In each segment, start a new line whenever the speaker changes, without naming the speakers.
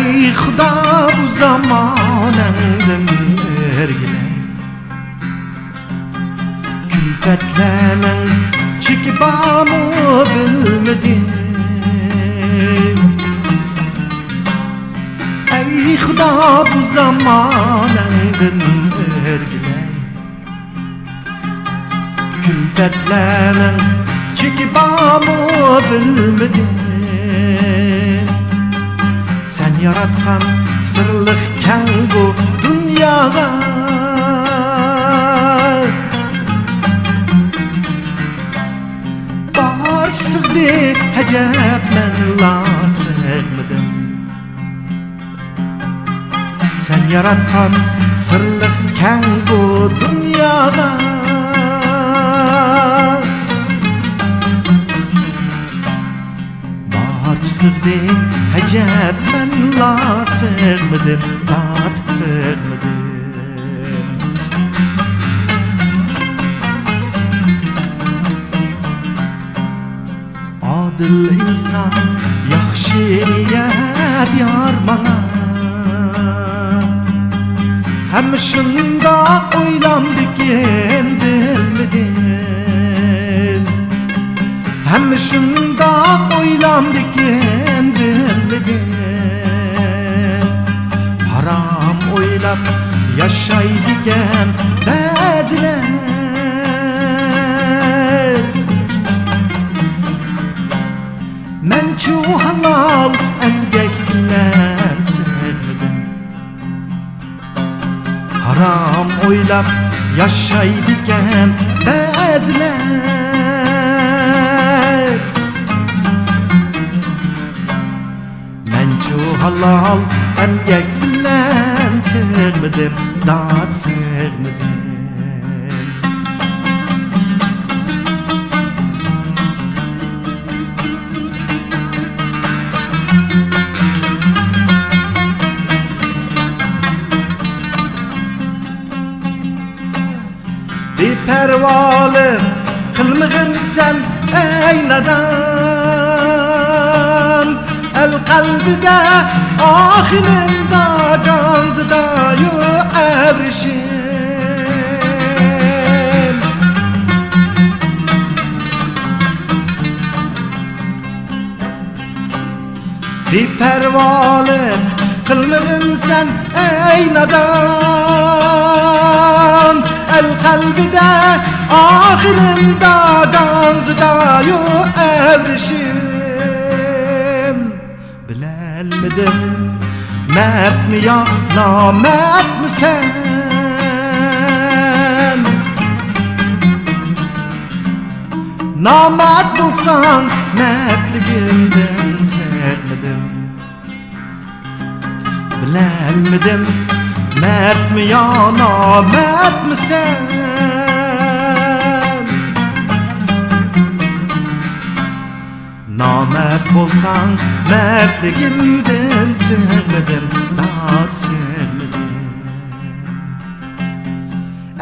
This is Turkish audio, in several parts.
Ey Xuda bu zamanandın ergile Külfetlenin çekip amı bilmedim Ey Xuda bu zamanandın ergile Külfetlenin çekip amı bilmedim Sen yaratkan sırlıkken bu dünyada Baş sırdı hecep men la sevmedim Sen yaratkan sırlıkken bu dünyada Sırdı hecep men la sevmedim Tat sevmedim Adil insan yaxşı niyet yar bana Hem şunda oylandıkken bilmedim Hem şunda oylandıkken bilmedim Haram oylap yaşaydıkken beziler Men çu halal engek bilen sevmedim Haram oylap yaşaydıkken beziler Halal emgek bilen sevmedim, dat sevmedim Bir pervalı kılmığın sen ey nadan El kalbide ahirinde ganzıda yu evrişim Bir pervalı kılmığın sen ey nadan El kalbide ahirinde ganzıda yu evrişim Bilelmedim mert mi ya namert mi sen Namert bulsan mertliğimden sevmedim Bilelmedim mert mi ya namert mi sen Namert bolsan mertliğimden sevmedim Dat sevmedim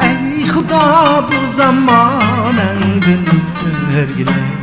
Ey Xuda bu zamanandın ergile